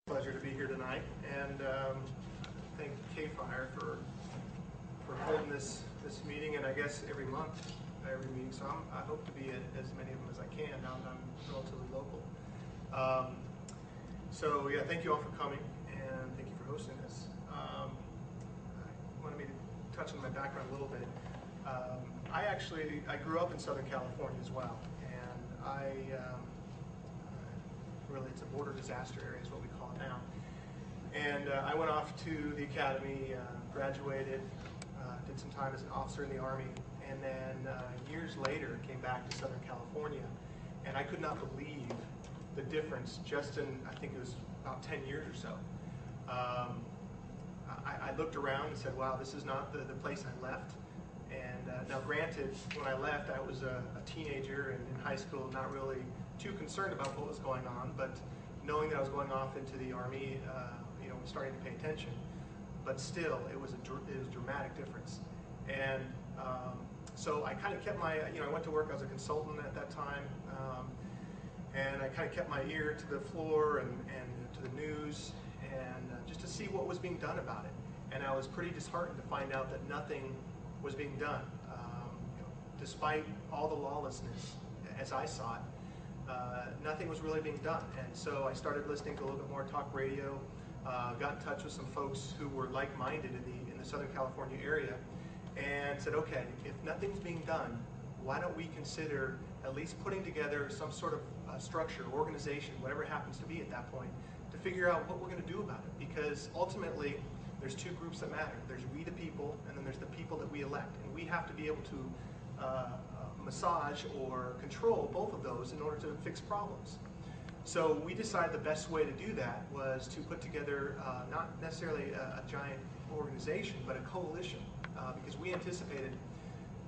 Pleasure to be here tonight, and thank KFIRE for holding this meeting, and I guess every meeting. So I hope to be at as many of them as I can now that I'm relatively local. So yeah, thank you all for coming, and thank you for hosting this. I wanted me to touch on my background a little bit. I grew up in Southern California as well, and really, it's a border disaster area is what we call it now. And I went off to the academy, graduated, did some time as an officer in the Army, and then years later came back to Southern California, and I could not believe the difference just in, I think it was about 10 years or so. I looked around and said, wow, this is not the place I left. And now granted, when I left, I was a teenager and in high school, not really too concerned about what was going on, but knowing that I was going off into the Army, starting to pay attention. But still, it was a dramatic difference. And so I kind of kept my, I went to work as a consultant at that time, and I kind of kept my ear to the floor and to the news, and just to see what was being done about it. And I was pretty disheartened to find out that nothing was being done, despite all the lawlessness as I saw it. Nothing was really being done, and so I started listening to a little bit more talk radio, got in touch with some folks who were like-minded in the Southern California area, and said, okay, if nothing's being done, why don't we consider at least putting together some sort of structure, organization, whatever it happens to be at that point, to figure out what we're going to do about it. Because ultimately, there's two groups that matter. There's we the people, and then there's the people that we elect, and we have to be able to massage or control both of those in order to fix problems. So we decided the best way to do that was to put together not necessarily a giant organization, but a coalition, because we anticipated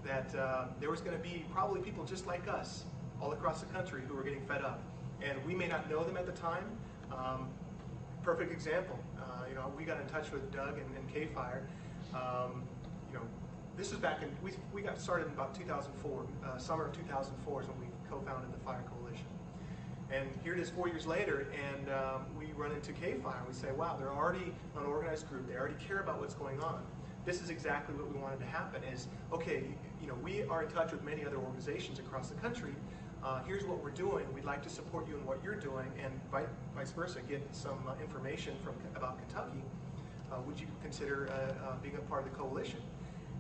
that there was going to be probably people just like us all across the country who were getting fed up. And we may not know them at the time. Perfect example, we got in touch with Doug and KFIRE. This was back in, we got started in about 2004, summer of 2004 is when we co-founded the FIRE Coalition. And here it is 4 years later, and we run into KFIRE and we say, wow, they're already an organized group, they already care about what's going on. This is exactly what we wanted to happen is, okay, we are in touch with many other organizations across the country. Here's what we're doing, we'd like to support you in what you're doing, and vice versa, get some information about Kentucky. Would you consider being a part of the coalition?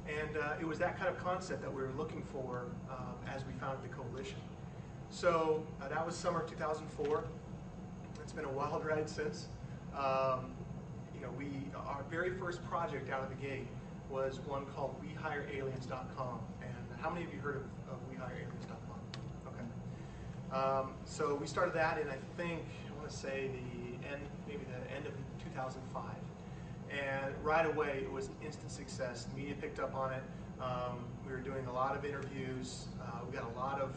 And it was that kind of concept that we were looking for as we founded the coalition. So that was summer of 2004. It's been a wild ride since. Our very first project out of the gate was one called WeHireAliens.com. And how many of you heard of WeHireAliens.com? Okay. So we started that in, I want to say maybe the end of 2005. And right away, it was an instant success. The media picked up on it. We were doing a lot of interviews. We got a lot of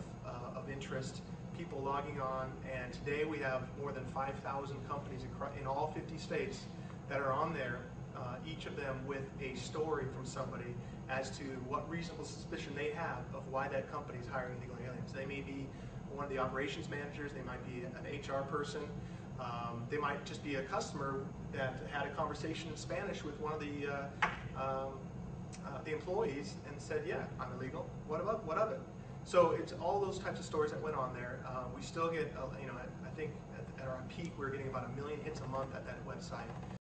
interest, people logging on, and today we have more than 5,000 companies in all 50 states that are on there, each of them with a story from somebody as to what reasonable suspicion they have of why that company is hiring illegal aliens. They may be one of the operations managers, they might be an HR person, they might just be a customer that had a conversation in Spanish with one of the employees and said, yeah, I'm illegal, what of it? So it's all those types of stories that went on there. We still get, I think at our peak we were getting about 1 million hits a month at that website.